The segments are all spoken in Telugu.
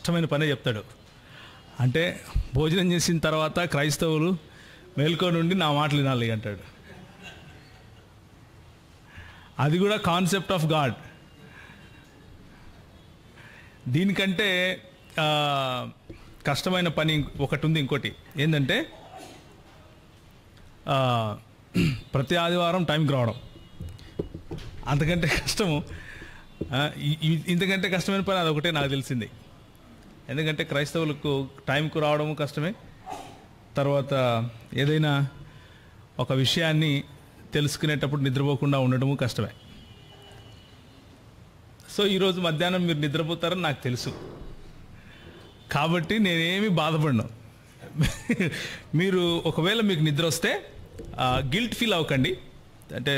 కష్టమైన పనే చెప్తాడు. అంటే భోజనం చేసిన తర్వాత క్రైస్తవులు మేల్కొని ఉండి నా మాటలు వినాలి అంటాడు. అది కూడా కాన్సెప్ట్ ఆఫ్ గాడ్. దీనికంటే కష్టమైన పని ఒకటి ఉంది. ఇంకోటి ఏంటంటే ప్రతి ఆదివారం టైంకి రావడం. అంతకంటే కష్టము, ఇంతకంటే కష్టమైన పని అదొకటే నాకు తెలిసింది. ఎందుకంటే క్రైస్తవులకు టైంకు రావడము కష్టమే, తర్వాత ఏదైనా ఒక విషయాన్ని తెలుసుకునేటప్పుడు నిద్రపోకుండా ఉండడము కష్టమే. సో ఈరోజు మధ్యాహ్నం మీరు నిద్రపోతారని నాకు తెలుసు, కాబట్టి నేనేమి బాధపడను. మీరు ఒకవేళ మీకు నిద్ర వస్తే గిల్ట్ ఫీల్ అవ్వకండి. అంటే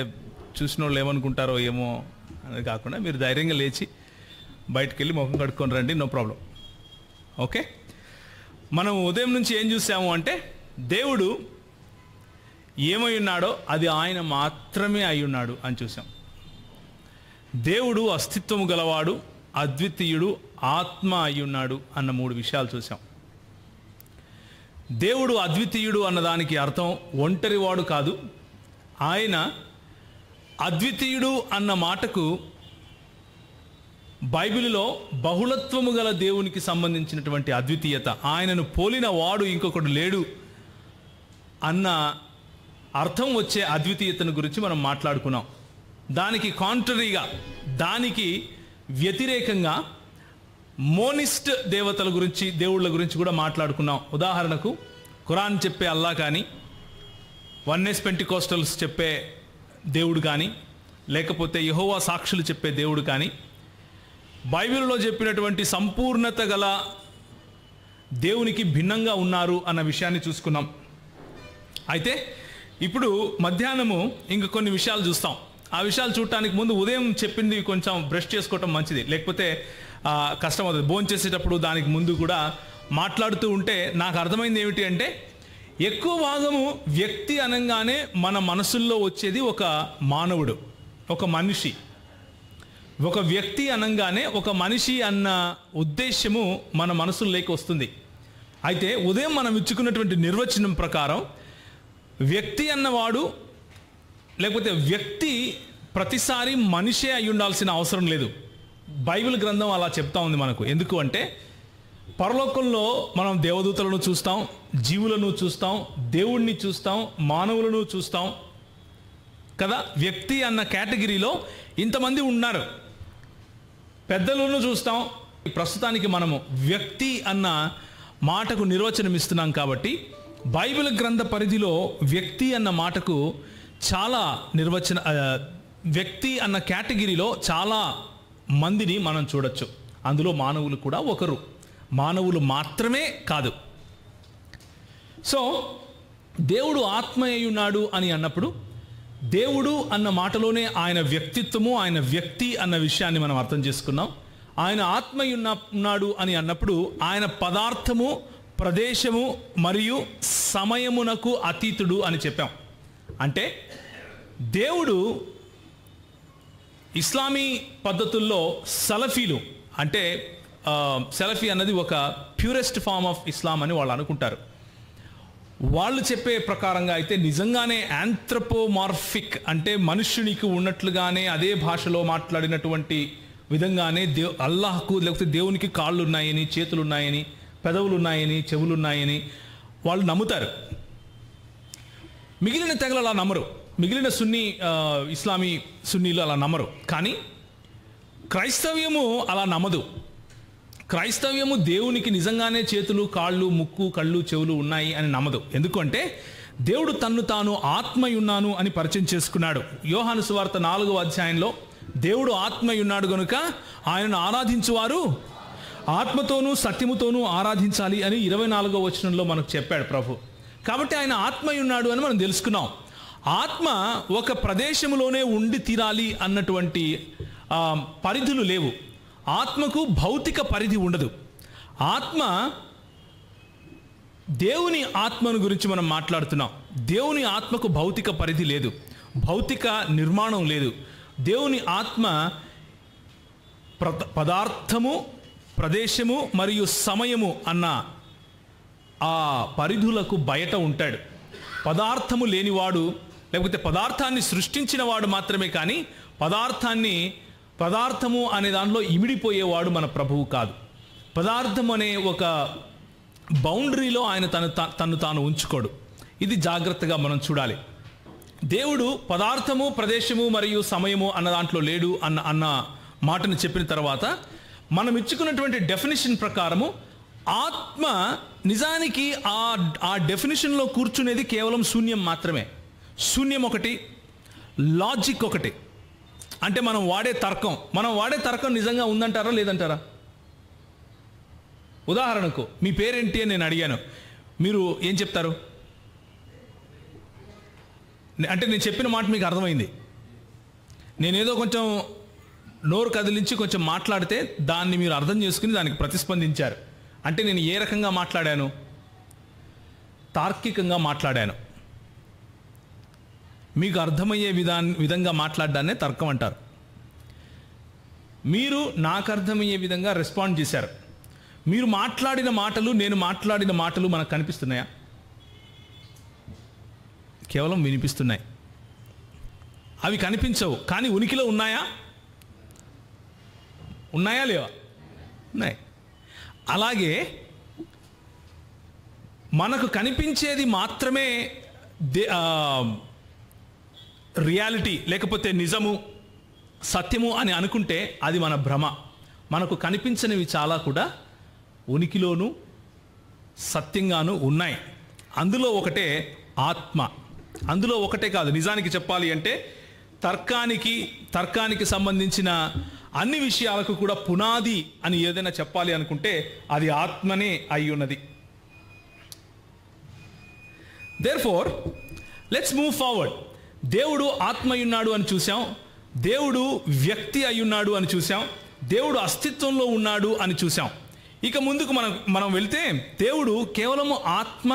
చూసిన వాళ్ళు ఏమనుకుంటారో ఏమో అనేది కాకుండా మీరు ధైర్యంగా లేచి బయటకు వెళ్ళి ముఖం కడుక్కొని రండి, నో ప్రాబ్లం. ఓకే, మనం ఉదయం నుంచి ఏం చూసాము అంటే దేవుడు ఏమై ఉన్నాడో అది ఆయన మాత్రమే అయి ఉన్నాడు అని చూసాం. దేవుడు అస్తిత్వము గలవాడు, అద్వితీయుడు, ఆత్మ అయి ఉన్నాడు అన్న 3 విషయాలు చూసాం. దేవుడు అద్వితీయుడు అన్నదానికి అర్థం ఒంటరివాడు కాదు. ఆయన అద్వితీయుడు అన్న మాటకు బైబిల్లో బహుళత్వము గల దేవునికి సంబంధించినటువంటి అద్వితీయత, ఆయనను పోలిన వాడు ఇంకొకడు లేడు అన్న అర్థం వచ్చే అద్వితీయతను గురించి మనం మాట్లాడుకున్నాం. దానికి కాంట్రరీగా, దానికి వ్యతిరేకంగా మోనిస్ట్ దేవతల గురించి, దేవుళ్ళ గురించి కూడా మాట్లాడుకున్నాం. ఉదాహరణకు ఖురాన్ చెప్పే అల్లా కానీ, వన్నెస్ పెంటికోస్టల్స్ చెప్పే దేవుడు కానీ, లేకపోతే యెహోవా సాక్షులు చెప్పే దేవుడు కానీ, బైబిల్లో చెప్పినటువంటి సంపూర్ణత గల దేవునికి భిన్నంగా ఉన్నారు అన్న విషయాన్ని చూసుకున్నాం. అయితే ఇప్పుడు మధ్యాహ్నము ఇంక కొన్ని విషయాలు చూస్తాం. ఆ విషయాలు చూడటానికి ముందు ఉదయం చెప్పింది కొంచెం బ్రష్ చేసుకోవటం మంచిది, లేకపోతే కష్టం అవుతుంది. భోజనం చేసేటప్పుడు దానికి ముందు కూడా మాట్లాడుతూ ఉంటే నాకు అర్థమైంది ఏమిటి అంటే, ఎక్కువ భాగము వ్యక్తి అనగానే మన మనసుల్లో వచ్చేది ఒక మానవుడు, ఒక మనిషి. ఒక వ్యక్తి అనగానే ఒక మనిషి అన్న ఉద్దేశము మన మనసుల్లోకి వస్తుంది. అయితే ఉదయం మనం ఇచ్చుకున్నటువంటి నిర్వచనం ప్రకారం వ్యక్తి అన్నవాడు, లేకపోతే వ్యక్తి ప్రతిసారి మనిషే అయి ఉండాల్సిన అవసరం లేదు. బైబిల్ గ్రంథం అలా చెప్తా ఉంది మనకు. ఎందుకు అంటే పరలోకంలో మనం దేవదూతలను చూస్తాం, జీవులను చూస్తాం, దేవుణ్ణి చూస్తాం, మానవులను చూస్తాం కదా. వ్యక్తి అన్న కేటగిరీలో ఇంతమంది ఉన్నారు. పెద్దలను చూస్తాం. ప్రస్తుతానికి మనము వ్యక్తి అన్న మాటకు నిర్వచనం ఇస్తున్నాం కాబట్టి బైబిల్ గ్రంథ పరిధిలో వ్యక్తి అన్న మాటకు చాలా వ్యక్తి అన్న కేటగిరీలో చాలా మందిని మనం చూడొచ్చు. అందులో మానవులు కూడా ఒకరు, మానవులు మాత్రమే కాదు. సో దేవుడు ఆత్మ అయి ఉన్నాడు అని అన్నప్పుడు దేవుడు అన్న మాటలోనే ఆయన వ్యక్తిత్వము, ఆయన వ్యక్తి అన్న విషయాన్ని మనం అర్థం చేసుకున్నాం. ఆయన ఆత్మ ఉన్నాడు అని అన్నప్పుడు ఆయన పదార్థము, ప్రదేశము మరియు సమయమునకు అతీతుడు అని చెప్పాం. అంటే దేవుడు ఇస్లామీ పద్ధతుల్లో సలఫీలు, అంటే సెలఫీ అన్నది ఒక ప్యూరెస్ట్ ఫామ్ ఆఫ్ ఇస్లాం అని వాళ్ళు అనుకుంటారు. వాళ్ళు చెప్పే ప్రకారంగా అయితే నిజంగానే యాంథ్రపోమార్ఫిక్, అంటే మనుష్యునికి ఉన్నట్లుగానే అదే భాషలో మాట్లాడినటువంటి విధంగానే అల్లాహకు, లేకపోతే దేవునికి కాళ్ళు ఉన్నాయని, చేతులు ఉన్నాయని, పెదవులు ఉన్నాయని, చెవులు ఉన్నాయని వాళ్ళు నమ్ముతారు. మిగిలిన తెగలు అలా నమ్మరు. మిగిలిన ఇస్లామీ సున్నీలు అలా నమ్మరు. కానీ క్రైస్తవ్యము అలా నమ్మదు. క్రైస్తవ్యము దేవునికి నిజంగానే చేతులు, కాళ్ళు, ముక్కు, కళ్ళు, చెవులు ఉన్నాయి అని నమ్మదు. ఎందుకంటే దేవుడు తన్ను తాను ఆత్మయున్నాను అని పరిచయం చేసుకున్నాడు. యోహాను సువార్త 4వ అధ్యాయంలో దేవుడు ఆత్మయున్నాడు గనుక ఆయనను ఆరాధించువారు ఆత్మతోనూ సత్యముతోనూ ఆరాధించాలి అని 24వ వచనంలో మనకు చెప్పాడు ప్రభు. కాబట్టి ఆయన ఆత్మయున్నాడు అని మనం తెలుసుకున్నాం. ఆత్మ ఒక ప్రదేశంలోనే ఉండి తీరాలి అన్నటువంటి పరిధులు లేవు. ఆత్మకు భౌతిక పరిధి ఉండదు. ఆత్మ, దేవుని ఆత్మను గురించి మనం మాట్లాడుతున్నాం. దేవుని ఆత్మకు భౌతిక పరిధి లేదు, భౌతిక నిర్మాణం లేదు. దేవుని ఆత్మ పదార్థము, ప్రదేశము మరియు సమయము అన్న ఆ పరిధులకు బయట ఉంటాడు. పదార్థము లేనివాడు, లేకపోతే పదార్థాన్ని సృష్టించిన వాడు మాత్రమే, కానీ పదార్థము అనే దానిలో ఇమిడిపోయేవాడు మన ప్రభువు కాదు. పదార్థం అనే ఒక బౌండరీలో ఆయన తను తాను ఉంచుకోడు. ఇది జాగ్రత్తగా మనం చూడాలి. దేవుడు పదార్థము, ప్రదేశము మరియు సమయము అన్న దాంట్లో లేడు అన్న మాటను చెప్పిన తర్వాత మనం ఇచ్చుకున్నటువంటి డెఫినిషన్ ప్రకారము ఆత్మ నిజానికి ఆ డెఫినిషన్లో కూర్చునేది కేవలం శూన్యం మాత్రమే. శూన్యం ఒకటి, లాజిక్ ఒకటి. అంటే మనం వాడే తర్కం నిజంగా ఉందంటారా లేదంటారా? ఉదాహరణకు మీ పేరేంటి అని నేను అడిగాను, మీరు ఏం చెప్తారు? అంటే నేను చెప్పిన మాట మీకు అర్థమైంది. నేనేదో కొంచెం నోరు కదిలించి కొంచెం మాట్లాడితే దాన్ని మీరు అర్థం చేసుకుని దానికి ప్రతిస్పందించారు. అంటే నేను ఏ రకంగా మాట్లాడాను? తార్కికంగా మాట్లాడాను. మీకు అర్థమయ్యే విధంగా మాట్లాడడాన్నే తర్కం అంటారు. మీరు నాకు అర్థమయ్యే విధంగా రెస్పాండ్ చేశారు. మీరు మాట్లాడిన మాటలు, నేను మాట్లాడిన మాటలు మనకు కనిపిస్తున్నాయా? కేవలం వినిపిస్తున్నాయి. అవి కనిపించవు, కానీ ఉనికిలో ఉన్నాయా? లేవా? ఉన్నాయి. అలాగే మనకు కనిపించేది మాత్రమే రియాలిటీ, లేకపోతే నిజము, సత్యము అని అనుకుంటే అది మన భ్రమ. మనకు కనిపించనివి చాలా కూడా ఉనికిలోను సత్యంగాను ఉన్నాయి. అందులో ఒకటే ఆత్మ. అందులో ఒకటే కాదు, నిజానికి చెప్పాలి అంటే తర్కానికి సంబంధించిన అన్ని విషయాలకు కూడా పునాది అని ఏదైనా చెప్పాలి అనుకుంటే అది ఆత్మనే అయి ఉన్నది. Therefore let's move forward. దేవుడు ఆత్మ అయ్యున్నాడు అని చూసాం, దేవుడు వ్యక్తి అయ్యున్నాడు అని చూసాం, దేవుడు అస్తిత్వంలో ఉన్నాడు అని చూసాం. ఇక ముందుకు మనం వెళ్తే దేవుడు కేవలము ఆత్మ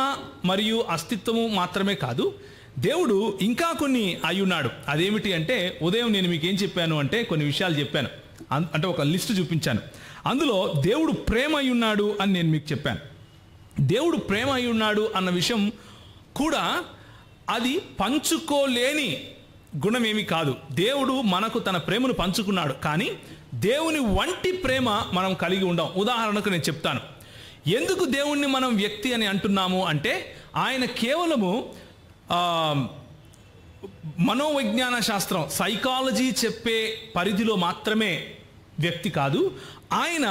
మరియు అస్తిత్వము మాత్రమే కాదు, దేవుడు ఇంకా కొన్ని అయ్యున్నాడు. అదేమిటి అంటే, ఉదయం నేను మీకు ఏం చెప్పాను అంటే కొన్ని విషయాలు చెప్పాను, అంటే ఒక లిస్టు చూపించాను. అందులో దేవుడు ప్రేమ అయ్యున్నాడు అని నేను మీకు చెప్పాను. దేవుడు ప్రేమ అయ్యున్నాడు అన్న విషయం కూడా అది పంచుకోలేని గుణమేమి కాదు. దేవుడు మనకు తన ప్రేమను పంచుకున్నాడు, కానీ దేవుని వంటి ప్రేమ మనం కలిగి ఉండం. ఉదాహరణకు నేను చెప్తాను, ఎందుకు దేవుణ్ణి మనం వ్యక్తి అని అంటున్నాము అంటే, ఆయన కేవలము మనోవిజ్ఞాన శాస్త్రం, సైకాలజీ చెప్పే పరిధిలో మాత్రమే వ్యక్తి కాదు. ఆయన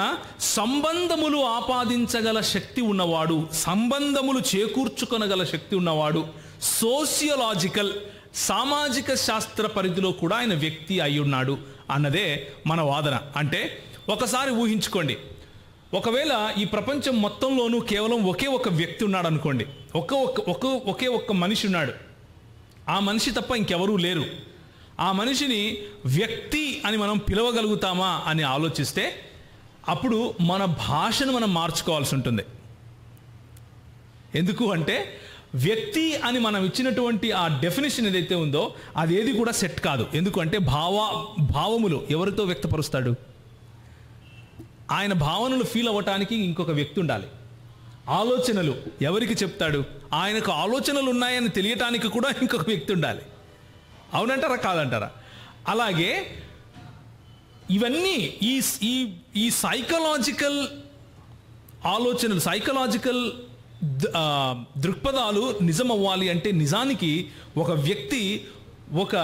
సంబంధములు ఆపాదించగల శక్తి ఉన్నవాడు, సంబంధములు చేకూర్చుకొనగల శక్తి ఉన్నవాడు. సోషియలాజికల్, సామాజిక శాస్త్ర పరిధిలో కూడా ఆయన వ్యక్తి అయి ఉన్నాడు అన్నదే మన వాదన. అంటే ఒకసారి ఊహించుకోండి, ఒకవేళ ఈ ప్రపంచం మొత్తంలోనూ కేవలం ఒకే ఒక వ్యక్తి ఉన్నాడు అనుకోండి, ఒకే ఒక్క మనిషి ఉన్నాడు, ఆ మనిషి తప్ప ఇంకెవరూ లేరు. ఆ మనిషిని వ్యక్తి అని మనం పిలవగలుగుతామా అని ఆలోచిస్తే అప్పుడు మన భాషను మనం మార్చుకోవాల్సి ఉంటుంది. ఎందుకు అంటే, వ్యక్తి అని మనం ఇచ్చినటువంటి ఆ డెఫినేషన్ ఏదైతే ఉందో అదేది కూడా సెట్ కాదు. ఎందుకంటే భావములు ఎవరితో వ్యక్తపరుస్తాడు? ఆయన భావనలు ఫీల్ అవ్వటానికి ఇంకొక వ్యక్తి ఉండాలి. ఆలోచనలు ఎవరికి చెప్తాడు? ఆయనకు ఆలోచనలు ఉన్నాయని తెలియటానికి కూడా ఇంకొక వ్యక్తి ఉండాలి. అవునంటారా కాదంటారా? అలాగే ఇవన్నీ ఈ సైకలాజికల్ ఆలోచనలు, సైకలాజికల్ దృక్పథాలు నిజమవ్వాలి అంటే నిజానికి ఒక వ్యక్తి ఒక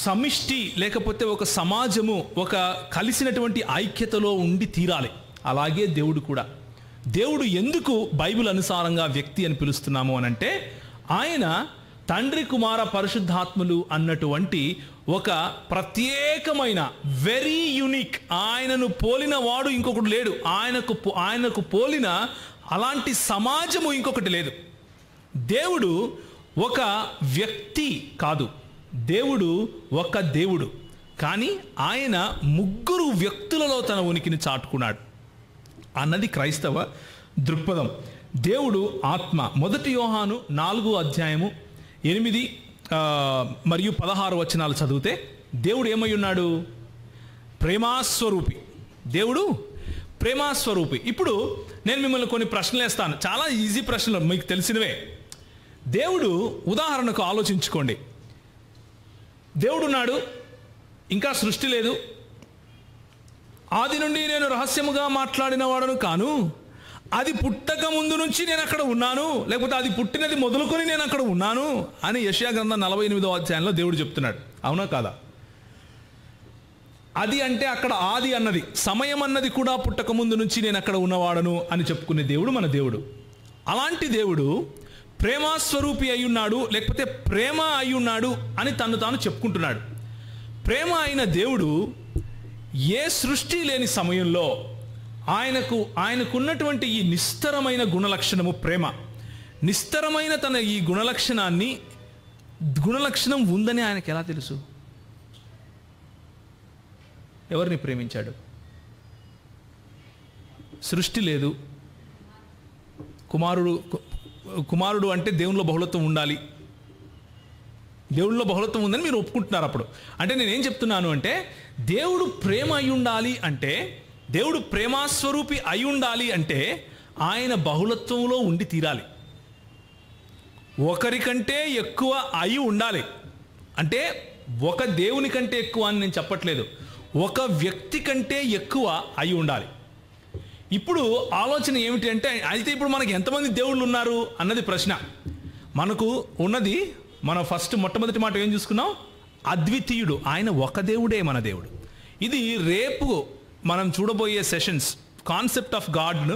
సమిష్టి, లేకపోతే ఒక సమాజము, ఒక కలిసినటువంటి ఐక్యతలో ఉండి తీరాలి. అలాగే దేవుడు కూడా. దేవుడు ఎందుకు బైబిల్ అనుసారంగా వ్యక్తి అని పిలుస్తున్నాము అనంటే, ఆయన తండ్రి, కుమార, పరిశుద్ధాత్మలు అన్నటువంటి ఒక ప్రత్యేకమైన, వెరీ యూనిక్, ఆయనను పోలిన వాడు ఇంకొకటి లేడు. ఆయనకు పోలిన అలాంటి సమాజము ఇంకొకటి లేదు. దేవుడు ఒక వ్యక్తి కాదు, దేవుడు ఒక దేవుడు. కానీ ఆయన ముగ్గురు వ్యక్తులలో తన ఉనికిని చాటుకున్నాడు అన్నది క్రైస్తవ దృక్పథం. దేవుడు ఆత్మ. 1 యోహాను 4:8 మరియు 16 వచనాలు చదివితే దేవుడు ఏమై ఉన్నాడు? ప్రేమాస్వరూపి. దేవుడు ప్రేమాస్వరూపి. ఇప్పుడు నేను మిమ్మల్ని కొన్ని ప్రశ్నలు వేస్తాను, చాలా ఈజీ ప్రశ్నలు, మీకు తెలిసినవే. దేవుడు, ఉదాహరణకు ఆలోచించుకోండి, దేవుడున్నాడు, ఇంకా సృష్టి లేదు, ఆది నుండి నేను రహస్యముగా మాట్లాడిన వాడను కాను, అది పుట్టక ముందు నుంచి నేను అక్కడ ఉన్నాను, లేకపోతే అది పుట్టినది మొదలుకొని నేను అక్కడ ఉన్నాను అని యెషయా గ్రంథం 48వ అధ్యాయంలో దేవుడు చెప్తున్నాడు. అవునా కాదా? అది అంటే అక్కడ ఆది అన్నది, సమయం అన్నది కూడా పుట్టక ముందు నుంచి నేను అక్కడ ఉన్నవాడను అని చెప్పుకునే దేవుడు మన దేవుడు. అలాంటి దేవుడు ప్రేమాస్వరూపి అయ్యున్నాడు, లేకపోతే ప్రేమ అయ్యున్నాడు అని తను తాను చెప్పుకుంటున్నాడు. ప్రేమ అయిన దేవుడు ఏ సృష్టి లేని సమయంలో ఆయనకున్నటువంటి ఈ నిస్తరమైన గుణలక్షణము ప్రేమ, నిస్తరమైన తన ఈ గుణలక్షణం ఉందని ఆయనకు ఎలా తెలుసు? ఎవరిని ప్రేమించాడు? సృష్టి లేదు, కుమారుడు అంటే దేవునిలో బహుళత్వం ఉండాలి, దేవుడిలో బహుళత్వం ఉందని మీరు ఒప్పుకుంటున్నారు. అప్పుడు అంటే నేనేం చెప్తున్నాను అంటే, దేవుడు ప్రేమ అయి ఉండాలి అంటే, దేవుడు ప్రేమాస్వరూపి అయి ఉండాలి అంటే ఆయన బహుళత్వంలో ఉండి తీరాలి. ఒకరికంటే ఎక్కువ అయి ఉండాలి. అంటే ఒక దేవుని కంటే ఎక్కువ అని నేను చెప్పట్లేదు, ఒక వ్యక్తి కంటే ఎక్కువ అయి ఉండాలి. ఇప్పుడు ఆలోచన ఏమిటి అంటే, అయితే ఇప్పుడు మనకి ఎంతమంది దేవుళ్ళు ఉన్నారు అన్నది ప్రశ్న. మనకు ఉన్నది, మనం మొట్టమొదటి మాట ఏం చూసుకున్నాం? అద్వితీయుడు, ఆయన ఒక దేవుడే మన దేవుడు. ఇది రేపు మనం చూడబోయే సెషన్స్, కాన్సెప్ట్ ఆఫ్ గాడ్ను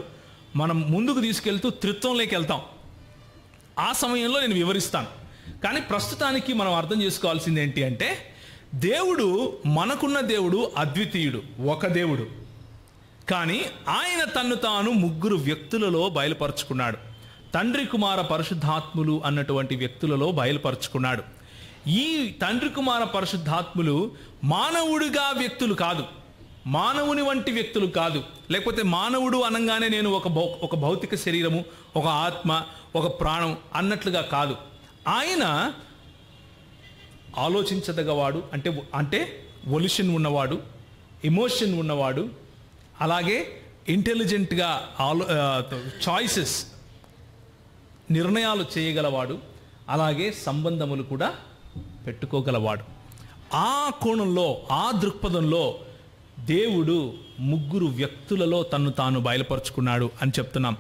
మనం ముందుకు తీసుకెళ్తూ త్రిత్వంలోకి వెళ్తాం. ఆ సమయంలో నేను వివరిస్తాను. కానీ ప్రస్తుతానికి మనం అర్థం చేసుకోవాల్సింది ఏంటి అంటే, దేవుడు, మనకున్న దేవుడు అద్వితీయుడు, ఒక దేవుడు. కానీ ఆయన తన్ను తాను ముగ్గురు వ్యక్తులలో బయలుపరుచుకున్నాడు. తండ్రి, కుమార, పరిశుద్ధాత్ములు అన్నటువంటి వ్యక్తులలో బయలుపరుచుకున్నాడు. ఈ తండ్రి, కుమార, పరిశుద్ధాత్ములు మానవుడిగా వ్యక్తులు కాదు, మానవుని వంటి వ్యక్తులు కాదు. లేకపోతే మానవుడు అనగానే నేను ఒక భౌతిక శరీరము, ఒక ఆత్మ, ఒక ప్రాణం అన్నట్లుగా కాదు. ఆయన ఆలోచించదగవాడు, అంటే వొల్యూషన్ ఉన్నవాడు, ఎమోషన్ ఉన్నవాడు, అలాగే ఇంటెలిజెంట్గా చాయిసెస్, నిర్ణయాలు చేయగలవాడు, అలాగే సంబంధములు కూడా పెట్టుకోగలవాడు. ఆ కోణంలో, ఆ దృక్పథంలో దేవుడు ముగ్గురు వ్యక్తులలో తన్ను తాను బయలుపరుచుకున్నాడు అని చెప్తున్నాం.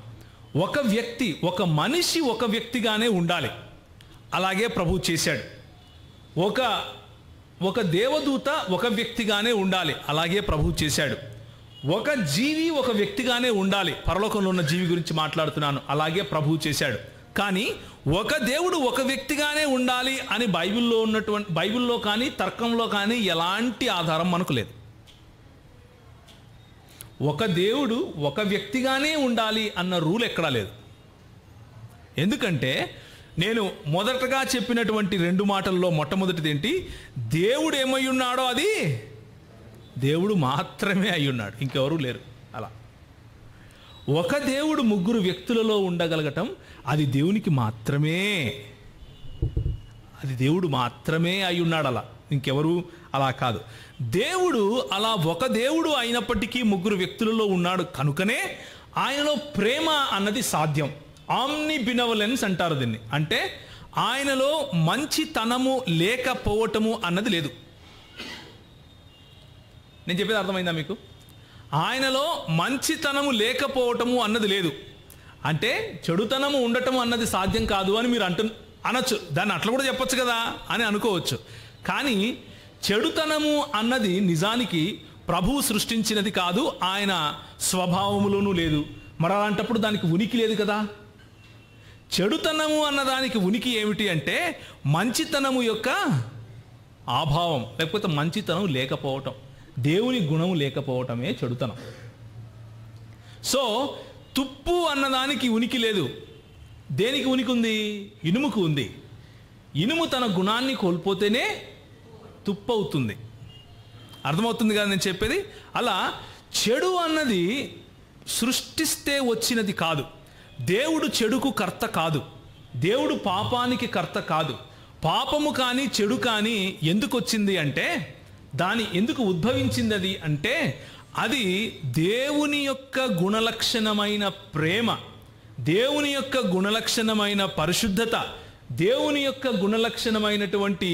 ఒక వ్యక్తి, ఒక మనిషి ఒక వ్యక్తిగానే ఉండాలి, అలాగే ప్రభువు చేశాడు. ఒక దేవదూత ఒక వ్యక్తిగానే ఉండాలి, అలాగే ప్రభువు చేశాడు. ఒక జీవి ఒక వ్యక్తిగానే ఉండాలి, పరలోకంలో ఉన్న జీవి గురించి మాట్లాడుతున్నాను, అలాగే ప్రభువు చేశాడు. కానీ ఒక దేవుడు ఒక వ్యక్తిగానే ఉండాలి అని బైబిల్లో కానీ తర్కంలో కానీ ఎలాంటి ఆధారం మనకు లేదు. ఒక దేవుడు ఒక వ్యక్తిగానే ఉండాలి అన్న రూల్ ఎక్కడా లేదు. ఎందుకంటే నేను మొదటగా చెప్పినటువంటి రెండు మాటల్లో మొట్టమొదటిది ఏంటి? దేవుడు ఏమై ఉన్నాడో అది దేవుడు మాత్రమే అయి ఉన్నాడు, ఇంకెవరూ లేరు. అలా ఒక దేవుడు ముగ్గురు వ్యక్తులలో ఉండగలగటం అది దేవునికి మాత్రమే, అది దేవుడు మాత్రమే అయి ఉన్నాడు, అలా ఇంకెవరు అలా కాదు. దేవుడు అలా ఒక దేవుడు అయినప్పటికీ ముగ్గురు వ్యక్తులలో ఉన్నాడు కనుకనే ఆయనలో ప్రేమ అన్నది సాధ్యం. ఆమ్ని బినవలెన్స్ అంటారు దీన్ని. అంటే ఆయనలో మంచితనము లేకపోవటము అన్నది లేదు. నేను చెప్పేది అర్థమైందా మీకు? ఆయనలో మంచితనము లేకపోవటము అన్నది లేదు. అంటే చెడుతనము ఉండటము అన్నది సాధ్యం కాదు అని మీరు అనొచ్చు, దాన్ని అట్లా కూడా చెప్పొచ్చు కదా అని అనుకోవచ్చు. కానీ చెడుతనము అన్నది నిజానికి ప్రభువు సృష్టించినది కాదు, ఆయన స్వభావములోనూ లేదు. మరి అలాంటప్పుడు దానికి ఉనికి లేదు కదా. చెడుతనము అన్నదానికి ఉనికి ఏమిటి అంటే మంచితనము యొక్క అభావం, లేకపోతే మంచితనం లేకపోవటం, దేవుని గుణము లేకపోవటమే చెడుతనం. సో తుప్పు అన్నదానికి ఉనికి లేదు. దేనికి ఉనికి ఉంది? ఇనుముకు ఉంది. ఇనుము తన గుణాన్ని కోల్పోతేనే తుప్పు అవుతుంది. అర్థమవుతుంది కదా నేను చెప్పేది? అలా చెడు అన్నది సృష్టిస్తే వచ్చినది కాదు. దేవుడు చెడుకు కర్త కాదు, దేవుడు పాపానికి కర్త కాదు. పాపము కానీ చెడు కానీ ఎందుకు వచ్చింది అంటే, దాని ఎందుకు ఉద్భవించింది అది అంటే, అది దేవుని యొక్క గుణలక్షణమైన ప్రేమ, దేవుని యొక్క గుణలక్షణమైన పరిశుద్ధత, దేవుని యొక్క గుణలక్షణమైనటువంటి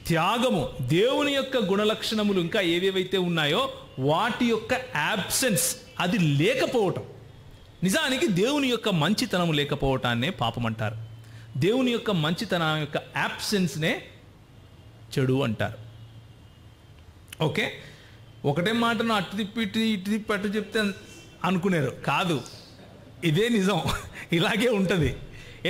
త్యాగము, దేవుని యొక్క గుణలక్షణములు ఇంకా ఏవేవైతే ఉన్నాయో వాటి యొక్క యాబ్సెన్స్, అది లేకపోవటం. నిజానికి దేవుని యొక్క మంచితనం లేకపోవటాన్నే పాపం అంటారు. దేవుని యొక్క మంచితనం యొక్క యాబ్సెన్స్నే చెడు అంటారు. ఓకే, ఒకటే మాటను అటు తిప్పి ఇటు తిప్పి అటు చెప్తే అనుకునేరు కాదు, ఇదే నిజం, ఇలాగే ఉంటుంది.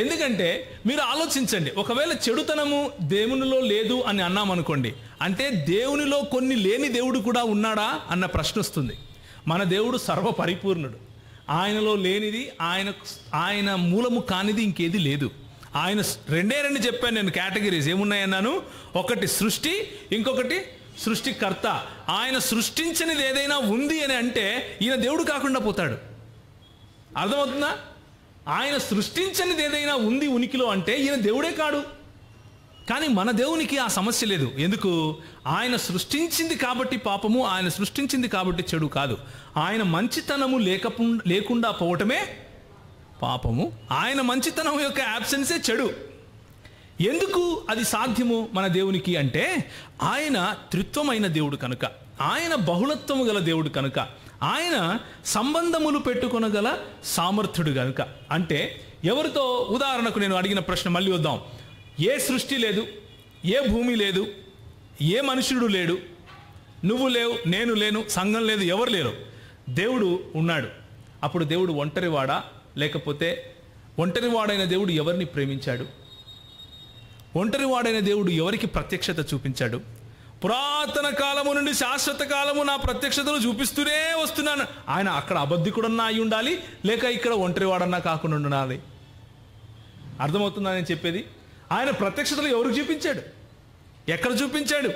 ఎందుకంటే మీరు ఆలోచించండి, ఒకవేళ చెడుతనము దేవునిలో లేదు అని అన్నామనుకోండి, అంటే దేవునిలో కొన్ని లేని దేవుడు కూడా ఉన్నాడా అన్న ప్రశ్న వస్తుంది. మన దేవుడు సర్వపరిపూర్ణుడు, ఆయనలో లేనిది, ఆయన మూలము కానిది ఇంకేది లేదు. ఆయన రెండు చెప్పాను నేను, కేటగిరీస్ ఏమున్నాయన్నాను. ఒకటి సృష్టి, ఇంకొకటి సృష్టికర్త. ఆయన సృష్టించనిది ఏదైనా ఉంది అని అంటే ఈయన దేవుడు కాకుండా పోతాడు. అర్థమవుతుందా? ఆయన సృష్టించనిది ఏదైనా ఉంది ఉనికిలో అంటే ఈయన దేవుడే కాడు. కానీ మన దేవునికి ఆ సమస్య లేదు. ఎందుకు? ఆయన సృష్టించింది కాబట్టి పాపము, ఆయన సృష్టించింది కాబట్టి చెడు కాదు. ఆయన మంచితనము లేకుండా పోవటమే పాపము, ఆయన మంచితనం యొక్క యాబ్సెన్సే చెడు. ఎందుకు అది సాధ్యము మన దేవునికి అంటే, ఆయన త్రిత్వమైన దేవుడు కనుక, ఆయన బహుళత్వము గల దేవుడు కనుక, ఆయన సంబంధములు పెట్టుకొనగల సామర్థ్యుడు కనుక. అంటే ఎవరితో, ఉదాహరణకు నేను అడిగిన ప్రశ్న మళ్ళీ వద్దాం. ఏ సృష్టి లేదు, ఏ భూమి లేదు, ఏ మనుషుడు లేడు, నువ్వు లేవు, నేను లేను, సంఘం లేదు, ఎవరు లేరు, దేవుడు ఉన్నాడు. అప్పుడు దేవుడు ఒంటరివాడా? లేకపోతే ఒంటరివాడైన దేవుడు ఎవరిని ప్రేమించాడు? ఒంటరివాడైన దేవుడు ఎవరికి ప్రత్యక్షత చూపించాడు? పురాతన కాలము నుండి శాశ్వత కాలము నా ప్రత్యక్షతను చూపిస్తూనే వస్తున్నాను. ఆయన అక్కడ అబద్ధికుడన్నా అయి ఉండాలి, లేక ఇక్కడ ఒంటరివాడన్నా కాకుండా ఉండాలి. అర్థమవుతుందా నేను చెప్పేది? ఆయన ప్రత్యక్షతలు ఎవరికి చూపించాడు? ఎక్కడ చూపించాడు?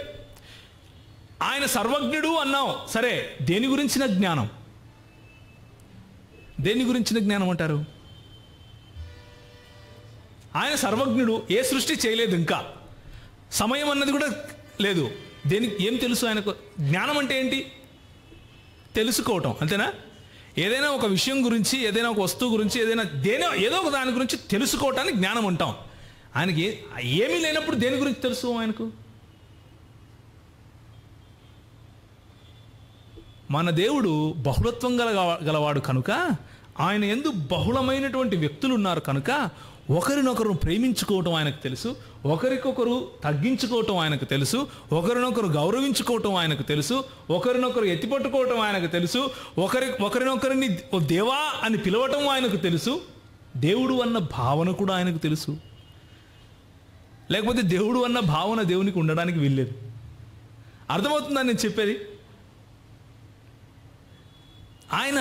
ఆయన సర్వజ్ఞుడు అన్నాం, సరే, దేని గురించిన జ్ఞానం? దేని గురించిన జ్ఞానం అంటారు? ఆయన సర్వజ్ఞుడు, ఏ సృష్టి చేయలేదు, ఇంకా సమయం అన్నది కూడా లేదు. దేనికి ఏం తెలుసు ఆయనకు? జ్ఞానం అంటే ఏంటి? తెలుసుకోవటం, అంతేనా? ఏదైనా ఒక విషయం గురించి, ఏదైనా ఒక వస్తువు గురించి, ఏదో ఒక దాని గురించి తెలుసుకోవటానికి జ్ఞానం అంటాం. ఆయనకి ఏమీ లేనప్పుడు దేని గురించి తెలుసు ఆయనకు? మన దేవుడు బహుళత్వం గలవాడు కనుక, ఆయన యందు బహుళమైనటువంటి వ్యక్తులు ఉన్నారు కనుక, ఒకరినొకరు ప్రేమించుకోవటం ఆయనకు తెలుసు, ఒకరికొకరు తగ్గించుకోవటం ఆయనకు తెలుసు, ఒకరినొకరు గౌరవించుకోవటం ఆయనకు తెలుసు, ఒకరినొకరు ఎత్తిపట్టుకోవటం ఆయనకు తెలుసు, ఒకరినొకరిని దేవా అని పిలవటం ఆయనకు తెలుసు. దేవుడు అన్న భావన కూడా ఆయనకు తెలుసు. లేకపోతే దేవుడు అన్న భావన దేవునికి ఉండడానికి వీల్లేదు. అర్థమవుతుందని నేను చెప్పేది? ఆయన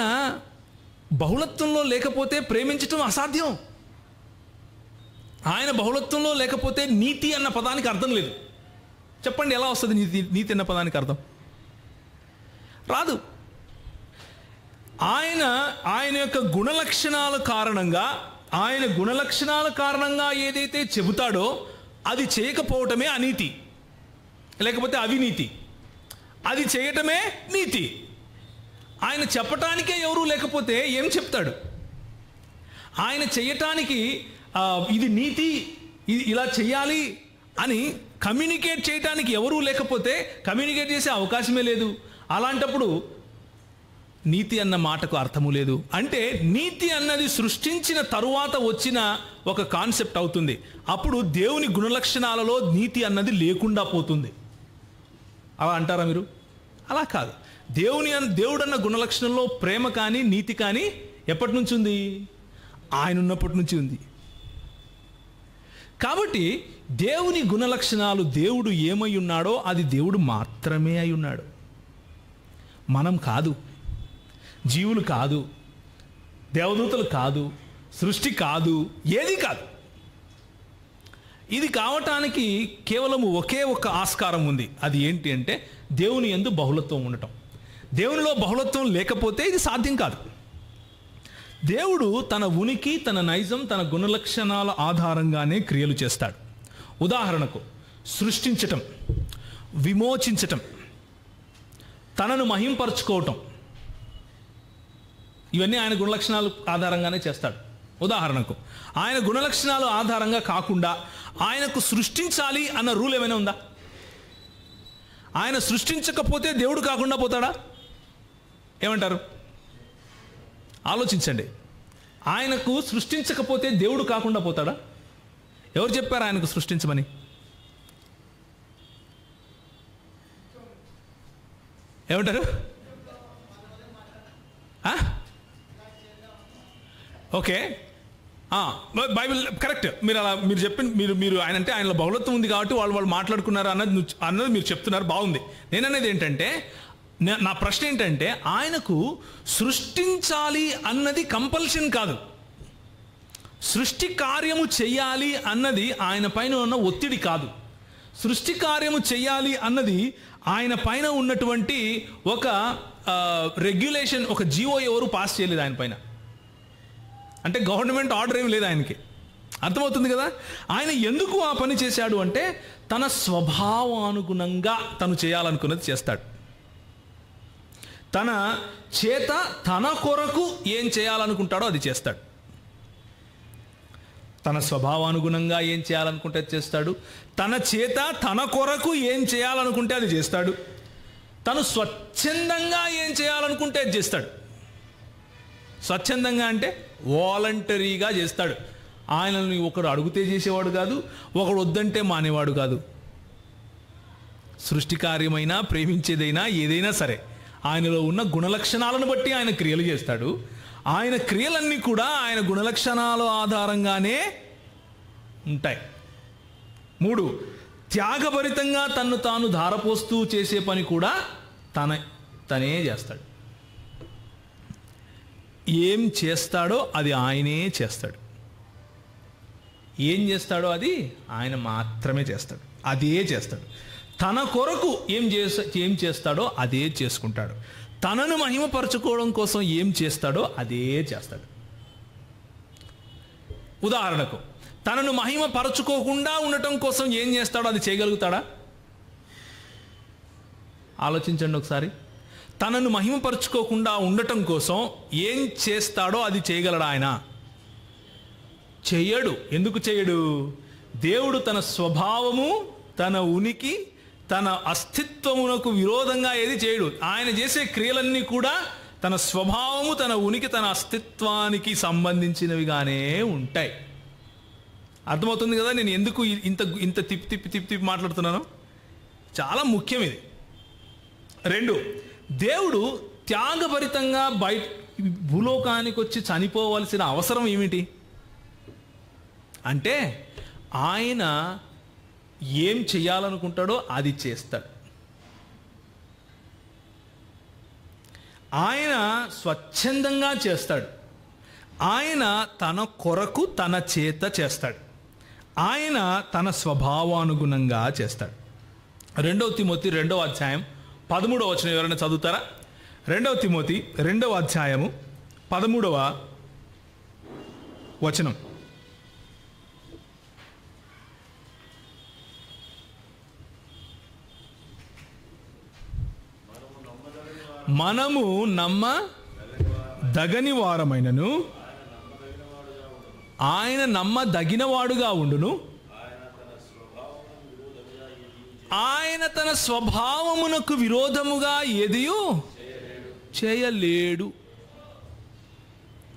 బహుళత్వంలో లేకపోతే ప్రేమించటం అసాధ్యం. ఆయన బహుళత్వంలో లేకపోతే నీతి అన్న పదానికి అర్థం లేదు. చెప్పండి, ఎలా వస్తుంది నీతి అన్న పదానికి అర్థం? రాదు. ఆయన యొక్క గుణలక్షణాల కారణంగా ఏదైతే చెబుతాడో అది చేయకపోవటమే అనీతి, లేకపోతే అవినీతి. అది చేయటమే నీతి. ఆయన చెప్పటానికే ఎవరూ లేకపోతే ఏం చెప్తాడు? ఆయన చేయటానికి ఇది నీతి, ఇది ఇలా చెయ్యాలి అని కమ్యూనికేట్ చేయటానికి ఎవరూ లేకపోతే కమ్యూనికేట్ చేసే అవకాశమే లేదు. అలాంటప్పుడు నీతి అన్న మాటకు అర్థము లేదు. అంటే నీతి అన్నది సృష్టించిన తరువాత వచ్చిన ఒక కాన్సెప్ట్ అవుతుంది. అప్పుడు దేవుని గుణలక్షణాలలో నీతి అన్నది లేకుండా పోతుంది. అలా అంటారా మీరు? అలా కాదు. దేవుడన్న గుణలక్షణంలో ప్రేమ కానీ నీతి కానీ ఎప్పటి నుంచి ఉంది? ఆయన ఉన్నప్పటి నుంచి ఉంది. కాబట్టి దేవుని గుణలక్షణాలు, దేవుడు ఏమై ఉన్నాడో అది దేవుడు మాత్రమే అయి ఉన్నాడు. మనం కాదు, జీవులు కాదు, దేవదూతలు కాదు, సృష్టి కాదు, ఏది కాదు. ఇది కావటానికి కేవలం ఒకే ఒక ఆస్కారం ఉంది. అది ఏంటి అంటే దేవుని యందు బహుళత్వం ఉండటం. దేవునిలో బహుళత్వం లేకపోతే ఇది సాధ్యం కాదు. దేవుడు తన ఉనికి, తన నైజం, తన గుణలక్షణాల ఆధారంగానే క్రియలు చేస్తాడు. ఉదాహరణకు సృష్టించటం, విమోచించటం, తనను మహింపరచుకోవటం, ఇవన్నీ ఆయన గుణలక్షణాలు ఆధారంగానే చేస్తాడు. ఉదాహరణకు ఆయన గుణలక్షణాలు ఆధారంగా కాకుండా ఆయనకు సృష్టించాలి అన్న రూల్ ఏమైనా ఉందా? ఆయన సృష్టించకపోతే దేవుడు కాకుండా పోతాడా? ఏమంటారు? ఆలోచించండి. ఆయనకు సృష్టించకపోతే దేవుడు కాకుండా పోతాడా? ఎవరు చెప్పారు ఆయనకు సృష్టించమని? ఏమంటారు? Okay, Bible correct. మీరు చెప్పిన మీరు ఆయన అంటే ఆయనలో బహుళత్వం ఉంది కాబట్టి వాళ్ళు మాట్లాడుకున్నారు అన్నది మీరు చెప్తున్నారు, బాగుంది. నేననేది ఏంటంటే, నా ప్రశ్న ఏంటంటే, ఆయనకు సృష్టించాలి అన్నది కంపల్షన్ కాదు. సృష్టి కార్యము చెయ్యాలి అన్నది ఆయన పైన ఉన్న ఒత్తిడి కాదు. సృష్టి కార్యము చెయ్యాలి అన్నది ఆయన పైన ఉన్నటువంటి ఒక రెగ్యులేషన్, ఒక జీవో ఎవరు పాస్ చేయలేదు ఆయన పైన. అంటే గవర్నమెంట్ ఆర్డర్ ఏమి లేదు ఆయనకి. అర్థమవుతుంది కదా? ఆయన ఎందుకు ఆ పని చేశాడు అంటే, తన స్వభావానుగుణంగా తను చేయాలనుకున్నది చేస్తాడు. తన చేత తన కొరకు ఏం చేయాలనుకుంటాడో అది చేస్తాడు. తన స్వభావానుగుణంగా ఏం చేయాలనుకుంటే అది చేస్తాడు. తన చేత తన కొరకు ఏం చేయాలనుకుంటే అది చేస్తాడు. తను స్వచ్ఛందంగా ఏం చేయాలనుకుంటే అది చేస్తాడు. స్వచ్ఛందంగా అంటే వాలంటరీగా చేస్తాడు. ఆయనని ఒకడు అడిగితే చేసేవాడు కాదు, ఒకడు వద్దంటే మానేవాడు కాదు. సృష్టి కార్యమైనా, ప్రేమించేదైనా, ఏదైనా సరే ఆయనలో ఉన్న గుణలక్షణాలను బట్టి ఆయన క్రియలు చేస్తాడు. ఆయన క్రియలన్నీ కూడా ఆయన గుణలక్షణాల ఆధారంగానే ఉంటాయి. 3, త్యాగభరితంగా తన్ను తాను ధారపోస్తూ చేసే పని కూడా తనే చేస్తాడు. ఏం చేస్తాడో అది ఆయనే చేస్తాడు. ఏం చేస్తాడో అది ఆయన మాత్రమే చేస్తాడు. అదే చేస్తాడు. తన కొరకు ఏం చేస్తాడో అదే చేసుకుంటాడు. తనను మహిమపరచుకోవడం కోసం ఏం చేస్తాడో అదే చేస్తాడు. ఉదాహరణకు తనను మహిమపరచుకోకుండా ఉండటం కోసం ఏం చేస్తాడో అది చేయగలుగుతాడా? ఆలోచించండి ఒకసారి. తనను మహిమపరచుకోకుండా ఉండటం కోసం ఏం చేస్తాడో అది చేయగలడా ఆయన? చెయ్యడు. ఎందుకు చెయ్యడు? దేవుడు తన స్వభావము, తన ఉనికి, తన అస్తిత్వమునకు విరోధంగా ఏది చేయడు. ఆయన చేసే క్రియలన్నీ కూడా తన స్వభావము, తన ఉనికి, తన అస్తిత్వానికి సంబంధించినవిగానే ఉంటాయి. అర్థమవుతుంది కదా నేను ఎందుకు ఇంత తిప్పి మాట్లాడుతున్నాను? చాలా ముఖ్యం ఇది. 2, దేవుడు త్యాగభరితంగా భూలోకానికి వచ్చి చనిపోవలసిన అవసరం ఏమిటి అంటే, ఆయన ఏం చేయాలనుకుంటాడో అది చేస్తాడు. ఆయన స్వచ్ఛందంగా చేస్తాడు. ఆయన తన కొరకు తన చేత చేస్తాడు. ఆయన తన స్వభావానుగుణంగా చేస్తాడు. 2 తిమోతి 2వ అధ్యాయం 13వ వచనం ఎవరైనా చదువుతారా? 2 తిమోతి 2వ అధ్యాయము 13వ వచనం. మనము నమ్మదగని వారమైనను ఆయన నమ్మదగినవాడుగా ఉండును. ఆయన తన స్వభావమునకు విరోధముగా ఏదియూ చేయలేడు.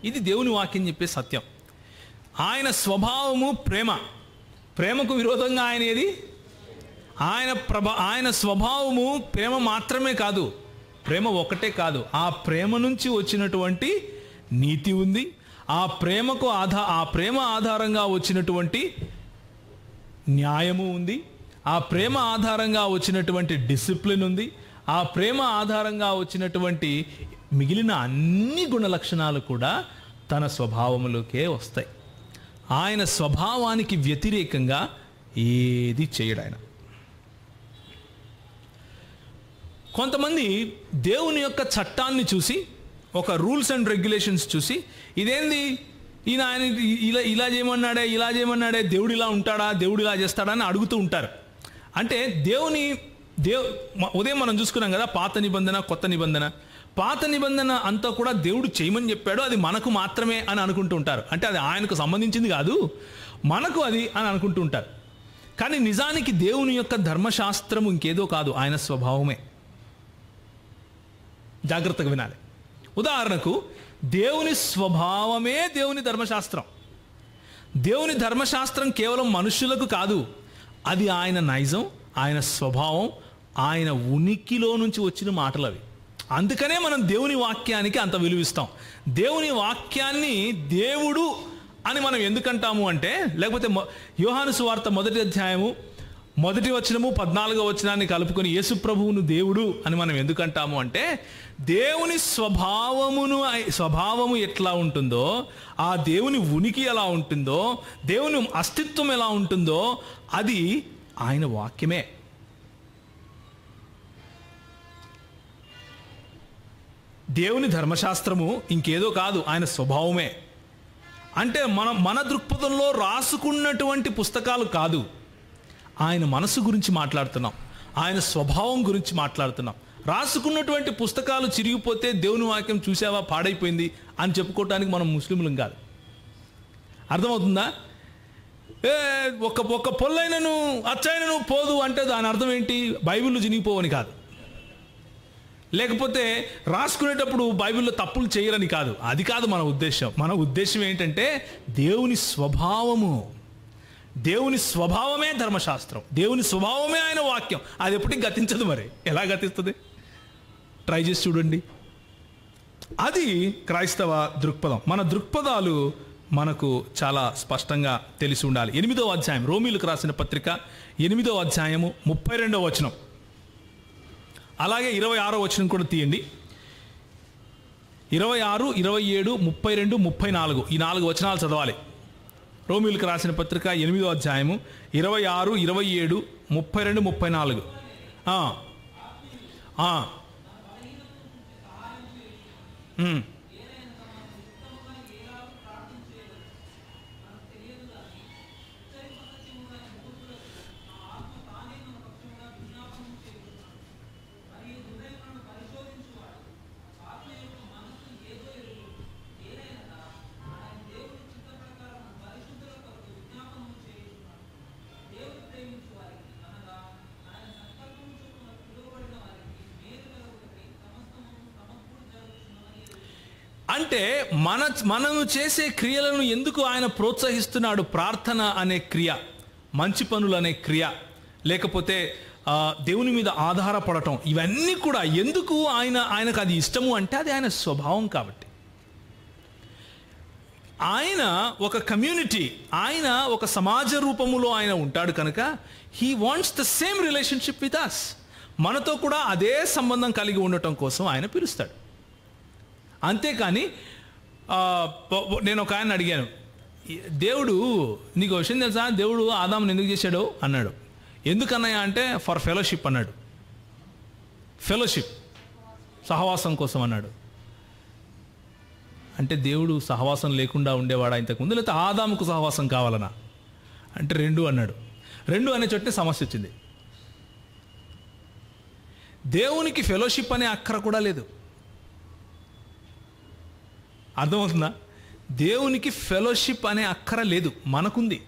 ఇది దేవుని వాక్యం చెప్పే సత్యం. ఆయన స్వభావము ప్రేమకు విరోధంగా ఆయన ఏది? ఆయన స్వభావము ప్రేమ మాత్రమే కాదు, ప్రేమ ఒకటే కాదు, ఆ ప్రేమ నుంచి వచ్చినటువంటి నీతి ఉంది. ఆ ప్రేమ ఆధారంగా వచ్చినటువంటి న్యాయము ఉంది. ఆ ప్రేమ ఆధారంగా వచ్చినటువంటి డిసిప్లిన్ ఉంది. ఆ ప్రేమ ఆధారంగా వచ్చినటువంటి మిగిలిన అన్ని గుణలక్షణాలు కూడా తన స్వభావములోకే వస్తాయి. ఆయన స్వభావానికి వ్యతిరేకంగా ఏది చేయడు ఆయన. కొంతమంది దేవుని యొక్క చట్టాన్ని చూసి, ఒక రూల్స్ అండ్ రెగ్యులేషన్స్ చూసి, ఇదేంది ఈయన ఇలా చేయమన్నాడే, దేవుడు ఇలా ఉంటాడా, దేవుడు ఇలా చేస్తాడా అని అడుగుతూ ఉంటారు. అంటే ఉదయం మనం చూసుకున్నాం కదా, పాత నిబంధన, కొత్త నిబంధన. పాత నిబంధన అంతా కూడా దేవుడు చేయమని చెప్పాడు, అది మనకు మాత్రమే అని అనుకుంటూ ఉంటారు. అంటే అది ఆయనకు సంబంధించింది కాదు, మనకు అది అని అనుకుంటూ ఉంటారు. కానీ నిజానికి దేవుని యొక్క ధర్మశాస్త్రము ఇంకేదో కాదు, ఆయన స్వభావమే. జాగ్రత్తగా వినాలి. ఉదాహరణకు దేవుని స్వభావమే దేవుని ధర్మశాస్త్రం. దేవుని ధర్మశాస్త్రం కేవలం మనుషులకు కాదు, అది ఆయన నైజం, ఆయన స్వభావం, ఆయన ఉనికిలో నుంచి వచ్చిన మాటలు అవి. అందుకనే మనం దేవుని వాక్యానికి అంత విలువిస్తాం. దేవుని వాక్యాన్ని దేవుడు అని మనం ఎందుకంటాము అంటే, లేకపోతే యోహాను సువార్త 1వ అధ్యాయము 1వ వచనము 14వ వచనాన్ని కలుపుకొని యేసు ప్రభువును దేవుడు అని మనం ఎందుకంటాము అంటే, దేవుని స్వభావము ఎట్లా ఉంటుందో, ఆ దేవుని ఉనికి ఎలా ఉంటుందో, దేవుని అస్తిత్వం ఎలా ఉంటుందో, అది ఆయన వాక్యమే. దేవుని ధర్మశాస్త్రము ఇంకేదో కాదు, ఆయన స్వభావమే. అంటే మన దృక్పథంలో రాసుకున్నటువంటి పుస్తకాలు కాదు, ఆయన మనసు గురించి మాట్లాడుతున్నాం, ఆయన స్వభావం గురించి మాట్లాడుతున్నాం. రాసుకున్నటువంటి పుస్తకాలు చిరిగిపోతే దేవుని వాక్యం చూసావా పాడైపోయింది అని చెప్పుకోవటానికి మనం ముస్లింలం కాదు. అర్థమవుతుందా? ఒక పొల్లైనను అచ్చైనను పోదు అంటే దాని అర్థం ఏంటి? బైబిల్లో చినిగిపోవని కాదు, లేకపోతే రాసుకునేటప్పుడు బైబిల్లో తప్పులు చేయరని కాదు. అది కాదు మన ఉద్దేశం. మన ఉద్దేశం ఏంటంటే దేవుని స్వభావము, దేవుని స్వభావమే ధర్మశాస్త్రం, దేవుని స్వభావమే ఆయన వాక్యం. అది ఎప్పటికీ గతించదు. మరి ఎలా గతిస్తుంది? ట్రై చేసి చూడండి. అది క్రైస్తవ దృక్పథం. మన దృక్పథాలు మనకు చాలా స్పష్టంగా తెలిసి ఉండాలి. 8వ అధ్యాయం, రోమీలకు రాసిన పత్రిక 8వ అధ్యాయము 32వ వచనం, అలాగే 26వ వచనం కూడా తీయండి. 26, 27, 32, 34 ఈ 4 వచనాలు చదవాలి. రోమీలకు రాసిన పత్రిక 8వ అధ్యాయము 26, 27, 32, 34. అంటే మనము చేసే క్రియలను ఎందుకు ఆయన ప్రోత్సహిస్తున్నాడు? ప్రార్థన అనే క్రియ, మంచి పనులు అనే క్రియ, లేకపోతే దేవుని మీద ఆధారపడటం, ఇవన్నీ కూడా ఎందుకు ఆయనకు అది ఇష్టము అంటే అది ఆయన స్వభావం కాబట్టి. ఆయన ఒక కమ్యూనిటీ, ఆయన ఒక సమాజ రూపములో ఆయన ఉంటాడు కనుక he wants the same relationship with us. మనతో కూడా అదే సంబంధం కలిగి ఉండటం కోసం ఆయన పిలుస్తాడు. అంతేకాని నేను ఒక ఆయన అడిగాను, దేవుడు నీకు విషయం తెలుసా, దేవుడు ఆదాముని ఎందుకు చేశాడు అన్నాడు. ఎందుకన్నాయా అంటే ఫర్ ఫెలోషిప్ అన్నాడు. ఫెలోషిప్, సహవాసం కోసం అన్నాడు. అంటే దేవుడు సహవాసం లేకుండా ఉండేవాడా ఇంతకుముందు, లేకపోతే ఆదాముకు సహవాసం కావాలనా అంటే 2 అన్నాడు. 2 అనే చోటే సమస్య వచ్చింది. దేవునికి ఫెలోషిప్ అనే అక్కర కూడా లేదు. అర్థమవుతుందా? దేవునికి ఫెలోషిప్ అనే అక్కర లేదు, మనకుంది.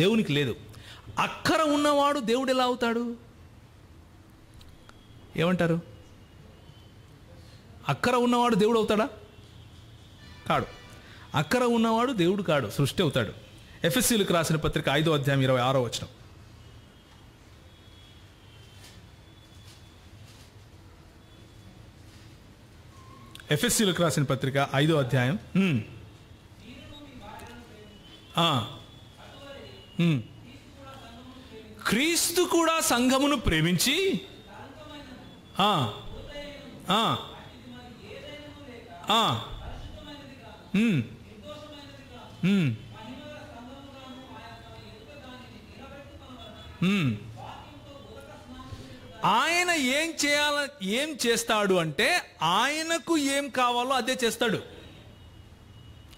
దేవునికి లేదు. అక్కర ఉన్నవాడు దేవుడు ఎలా అవుతాడు? ఏమంటారు? అక్కర ఉన్నవాడు దేవుడు అవుతాడా? కాడు. అక్కర ఉన్నవాడు దేవుడు కాడు, సృష్టి అవుతాడు. ఎఫెసీయులకు రాసిన పత్రిక 5వ అధ్యాయం 26వ వచనం. ఎఫెసీయులకు రాసిన పత్రిక 5వ అధ్యాయం క్రీస్తు కూడా సంఘమును ప్రేమించి ఆయన ఏం చేస్తాడు అంటే ఆయనకు ఏం కావాలో అదే చేస్తాడు.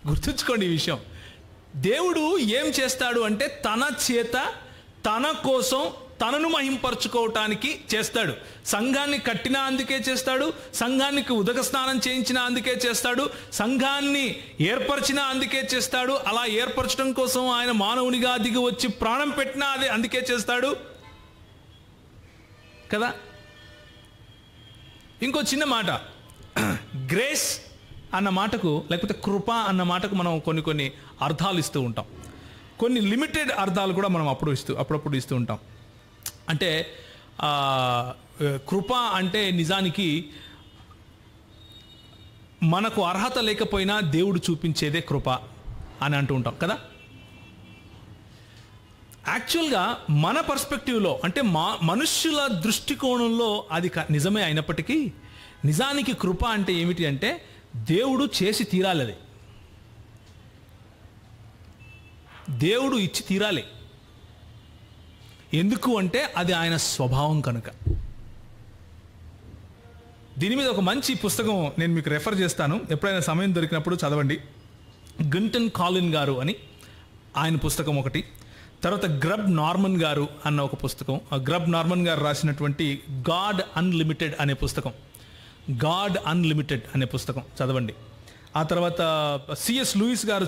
గుర్తుంచుకోండి ఈ విషయం. దేవుడు ఏం చేస్తాడు అంటే తన చేత, తన కోసం, తనను మహింపరచుకోవటానికి చేస్తాడు. సంఘాన్ని కట్టిన అందుకే చేస్తాడు, సంఘానికి ఉదక స్నానం చేయించిన అందుకే చేస్తాడు, సంఘాన్ని ఏర్పరిచిన అందుకే చేస్తాడు. అలా ఏర్పరచడం కోసం ఆయన మానవునిగా దిగి వచ్చి ప్రాణం పెట్టినా అదే అందుకే చేస్తాడు కదా. ఇంకో చిన్న మాట, గ్రేస్ అన్న మాటకు లేకపోతే కృప అన్న మాటకు మనం కొన్ని అర్థాలు ఇస్తూ ఉంటాం. కొన్ని లిమిటెడ్ అర్థాలు కూడా మనం అప్పుడప్పుడు ఇస్తూ ఉంటాం. అంటే కృప అంటే నిజానికి మనకు అర్హత లేకపోయినా దేవుడు చూపించేదే కృప అని అంటూ ఉంటాం కదా. యాక్చువల్గా మన పర్స్పెక్టివ్లో అంటే మనుష్యుల దృష్టికోణంలో అది నిజమే అయినప్పటికీ నిజానికి కృప అంటే ఏమిటి అంటే దేవుడు చేసి తీరాలి, అది దేవుడు ఇచ్చి తీరాలి. ఎందుకు అంటే అది ఆయన స్వభావం కనుక. దీని మీద ఒక మంచి పుస్తకం నేను మీకు రెఫర్ చేస్తాను, ఎప్పుడైనా సమయం దొరికినప్పుడు చదవండి. గింటన్ కాలిన్ గారు అని ఆయన పుస్తకం ఒకటి, తర్వాత గ్రబ్ నార్మన్ గారు అన్న ఒక పుస్తకం. గ్రబ్ నార్మన్ గారు రాసినటువంటి గాడ్ అన్లిమిటెడ్ అనే పుస్తకం, గాడ్ అన్లిమిటెడ్ అనే పుస్తకం చదవండి. ఆ తర్వాత సిఎస్ లూయిస్ గారు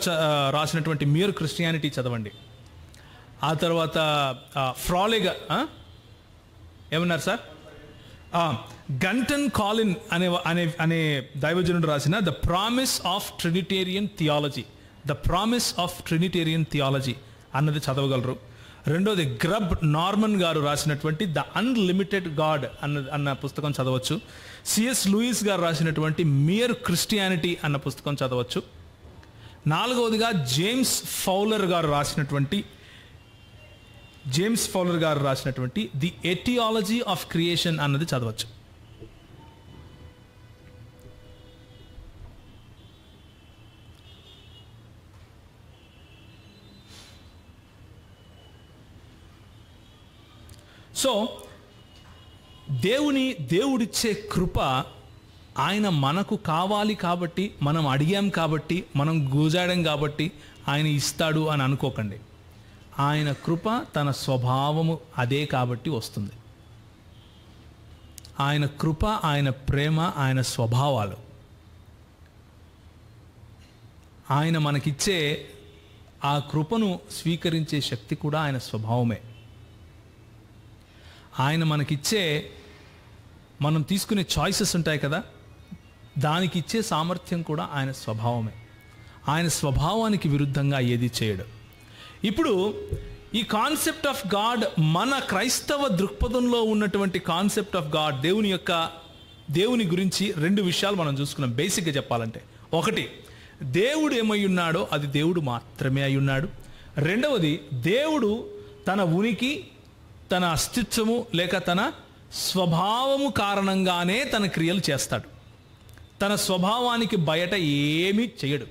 రాసినటువంటి మియర్ క్రిస్టియానిటీ చదవండి. ఆ తర్వాత ఫ్రాలేగా ఏమన్నారు సార్, గంటన్ కాలిన్ అనే దైవజనుడు రాసిన the promise of Trinitarian theology, the promise of Trinitarian theology అన్నది చదవగలరు. రెండోది గ్రబ్ నార్మన్ గారు రాసినటువంటి ద అన్లిమిటెడ్ గాడ్ అన్న పుస్తకం చదవచ్చు. సిఎస్ లూయిస్ గారు రాసినటువంటి మియర్ క్రిస్టియానిటీ అన్న పుస్తకం చదవచ్చు. నాలుగవదిగా జేమ్స్ ఫౌలర్ గారు రాసినటువంటి ది ఎటియాలజీ ఆఫ్ క్రియేషన్ అన్నది చదవచ్చు. సో దేవుడిచ్చే కృప ఆయన మనకు కావాలి కాబట్టి, మనం అడిగాం కాబట్టి, మనం గూజాడం కాబట్టి ఆయన ఇస్తాడు అని అనుకోకండి. ఆయన కృప తన స్వభావము అదే కాబట్టి వస్తుంది. ఆయన కృప, ఆయన ప్రేమ, ఆయన స్వభావాలు, ఆయన మనకిచ్చే ఆ కృపను స్వీకరించే శక్తి కూడా ఆయన స్వభావమే. ఆయన మనకిచ్చే మనం తీసుకునే చాయిసెస్ ఉంటాయి కదా, దానికి ఇచ్చే సామర్థ్యం కూడా ఆయన స్వభావమే. ఆయన స్వభావానికి విరుద్ధంగా ఏది చేయడు. ఇప్పుడు ఈ కాన్సెప్ట్ ఆఫ్ గాడ్, మన క్రైస్తవ దృక్పథంలో ఉన్నటువంటి కాన్సెప్ట్ ఆఫ్ గాడ్, దేవుని గురించి రెండు విషయాలు మనం చూసుకున్నాం. బేసిక్గా చెప్పాలంటే, ఒకటి, దేవుడు ఏమై ఉన్నాడో అది దేవుడు మాత్రమే అయి ఉన్నాడు. రెండవది, దేవుడు తన ఉనికి, తన అస్తిత్వము లేక తన స్వభావము కారణంగానే తన క్రియలు చేస్తాడు. తన స్వభావానికి బయట ఏమీ చేయడు.